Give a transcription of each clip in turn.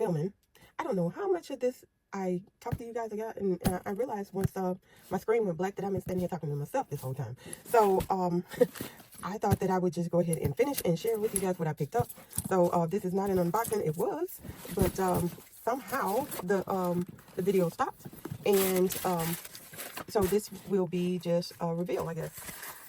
filming. I don't know how much of this I talked to you guys about, and I realized once my screen went black that I've been standing here talking to myself this whole time. So I thought that I would just go ahead and finish and share with you guys what I picked up. So this is not an unboxing. It was, but somehow the video stopped, and so this will be just a reveal, I guess.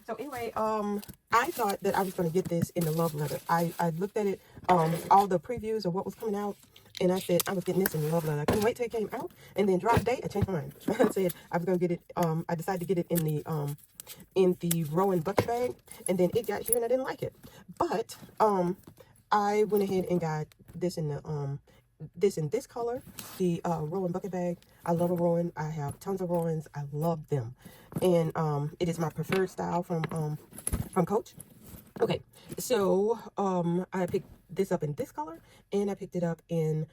So anyway, I thought that I was going to get this in the love letter. I looked at it, all the previews of what was coming out, and I said I was getting this in the love letter. I couldn't wait till it came out, and then drop date, I changed my mind. I said I was going to get it, I decided to get it in the Rowan bucket bag, and then it got here and I didn't like it. But I went ahead and got this in the this color, the Rowan bucket bag. I love a Rowan. I have tons of Rowans. I love them, and it is my preferred style from Coach. Okay, so I picked this up in this color, and I picked it up in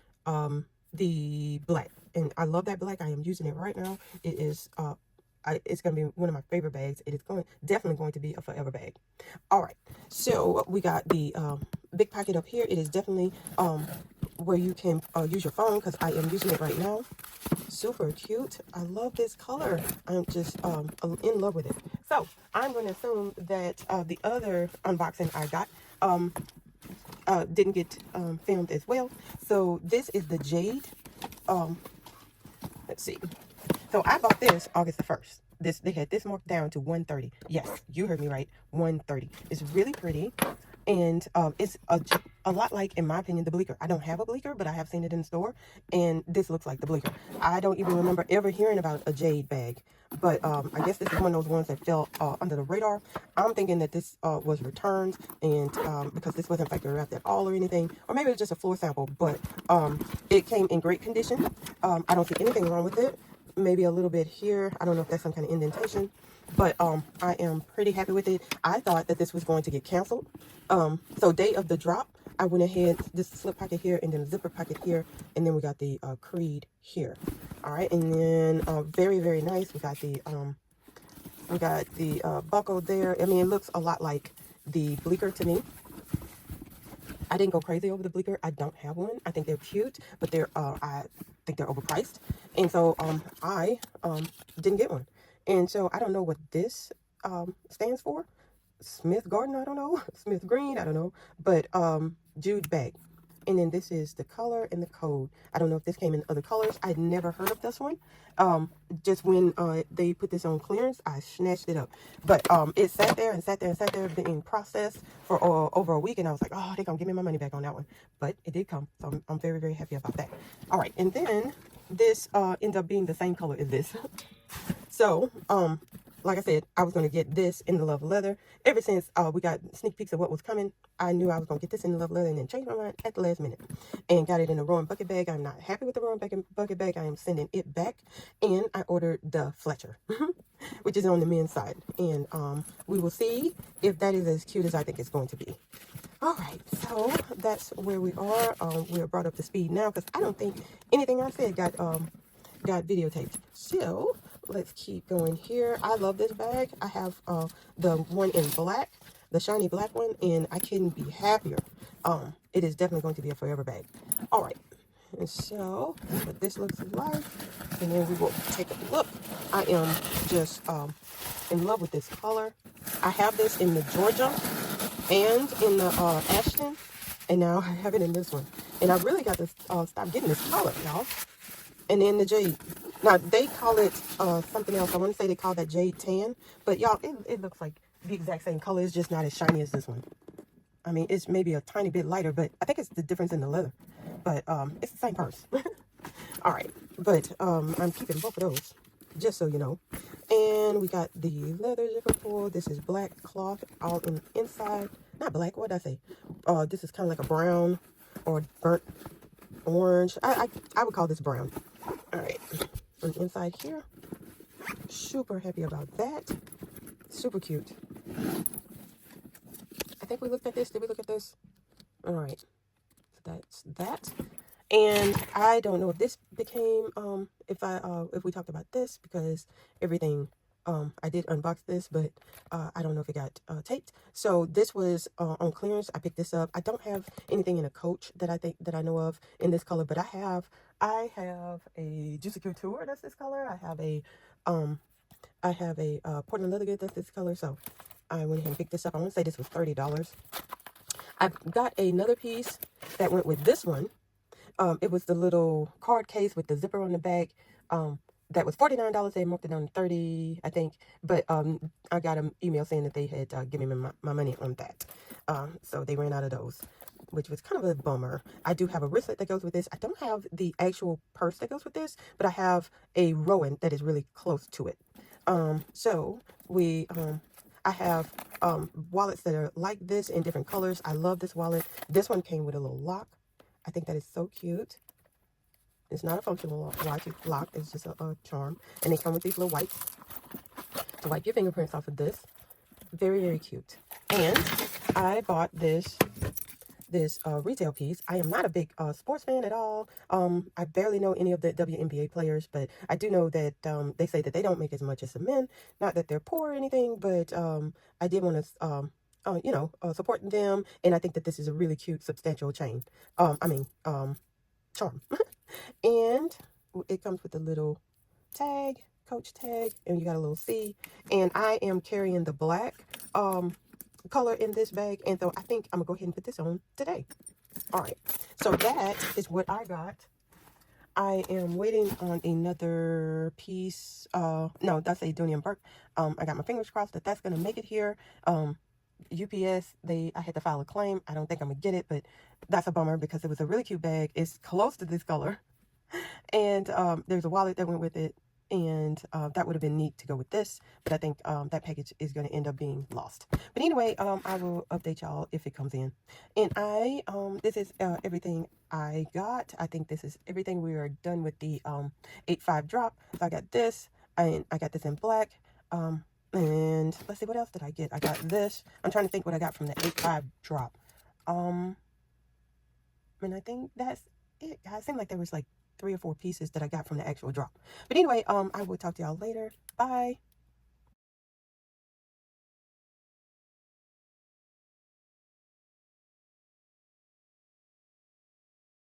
the black, and I love that black. I am using it right now. It is it's going to be one of my favorite bags. It is definitely going to be a forever bag. All right, so we got the big pocket up here. It is definitely where you can use your phone, because I am using it right now. Super cute. I love this color. I'm just in love with it. So I'm going to assume that the other unboxing I got didn't get filmed as well. So this is the Jade. Let's see. So I bought this August the 1st. They had this marked down to $130. Yes, you heard me right. $130. It's really pretty. And it's a lot like, in my opinion, the Bleecker. I don't have a Bleecker, but I have seen it in the store, and this looks like the Bleecker. I don't even remember ever hearing about a Jade bag, but I guess this is one of those ones that fell under the radar. I'm thinking that this was returned, and because this wasn't factory wrapped at all or anything, or maybe it's just a floor sample, but it came in great condition. I don't see anything wrong with it. Maybe a little bit here. I don't know if that's some kind of indentation, but I am pretty happy with it. I thought that this was going to get canceled. So day of the drop, I went ahead, this slip pocket here, and then a zipper pocket here, and then we got the Creed here. All right, and then very, very nice. We got the buckle there. I mean, it looks a lot like the Bleecker to me. I didn't go crazy over the Bleecker. I don't have one. I think they're cute, but I think they're overpriced. And so I didn't get one. And so I don't know what this stands for. Smith Garden, I don't know. Smith Green, I don't know. But Jude bag. And then this is the color and the code. I don't know if this came in other colors. I'd never heard of this one. Just when they put this on clearance, I snatched it up. But it sat there and sat there and sat there being processed for over a week. And I was like, oh, they're going to give me my money back on that one. But it did come. So I'm very, very happy about that. All right. And then this ends up being the same color as this. So, like I said, I was going to get this in the love leather. Ever since we got sneak peeks of what was coming, I knew I was going to get this in the love leather, and then changed my mind at the last minute and got it in a Rowan bucket bag. I'm not happy with the Rowan bucket bag. I am sending it back, and I ordered the Fletcher, which is on the men's side. And we will see if that is as cute as I think it's going to be. All right, so that's where we are. We're brought up to speed now, because I don't think anything I said got videotaped. So let's keep going here. I love this bag. I have the one in black, the shiny black one, and I couldn't be happier. It is definitely going to be a forever bag. All right, and so what this looks like, and then we will take a look. I am just in love with this color. I have this in the Georgia and in the Ashton, and now I have it in this one. And I really got to stop getting this color, y'all. And then the Jade. Now, they call it something else. I want to say they call that Jade Tan. But, y'all, it looks like the exact same color. It's just not as shiny as this one. I mean, it's maybe a tiny bit lighter, but I think it's the difference in the leather. But it's the same purse. All right. But I'm keeping both of those, just so you know. And we got the leather zipper pull. This is black cloth all in the inside. Not black. What did I say? This is kind of like a brown or burnt orange. I would call this brown. All right, on the inside here, super happy about that. Super cute. I think we looked at this. Did we look at this? All right, so that's that. And I don't know if this became if we talked about this, because everything I did unbox this, but I don't know if it got taped. So this was on clearance. I picked this up. I don't have anything in a Coach that I know of in this color, but I have a Juicy Couture that's this color. I have a Portland Leather Good that's this color. So I went ahead and picked this up. I want to say this was $30. I got another piece that went with this one. It was the little card case with the zipper on the back. That was $49. They marked it down to $30, I think. But I got an email saying that they had given me my money on that. So they ran out of those, which was kind of a bummer. I do have a wristlet that goes with this. I don't have the actual purse that goes with this, but I have a Rowan that is really close to it. I have wallets that are like this in different colors. I love this wallet. This one came with a little lock. I think that is so cute. It's not a functional lock. It's just a charm. And they come with these little wipes to wipe your fingerprints off of this. Very, very cute. And I bought this retail piece. I am not a big sports fan at all. I barely know any of the WNBA players, but I do know that they say that they don't make as much as the men. Not that they're poor or anything, but I did want to support them, and I think that this is a really cute, substantial chain. Charm. And it comes with a little tag, Coach tag, and you got a little C. And I am carrying the black color in this bag, and so I think I'm gonna go ahead and put this on today. All right, so that is what I got. I am waiting on another piece. No, that's a Dooney and Burke. I got my fingers crossed that that's gonna make it here. UPS, I had to file a claim. I don't think I'm gonna get it, but that's a bummer because it was a really cute bag. It's close to this color, and there's a wallet that went with it, and that would have been neat to go with this, but I think that package is going to end up being lost. But anyway, I will update y'all if it comes in. And this is everything I got. I think this is everything. We are done with the 8.5 drop. So I got this, and I got this in black. And let's see, what else did I get? I got this. I'm trying to think what I got from the 8.5 drop. And I think that's it. It seemed like there was like 3 or 4 pieces that I got from the actual drop. But anyway, I will talk to y'all later. Bye.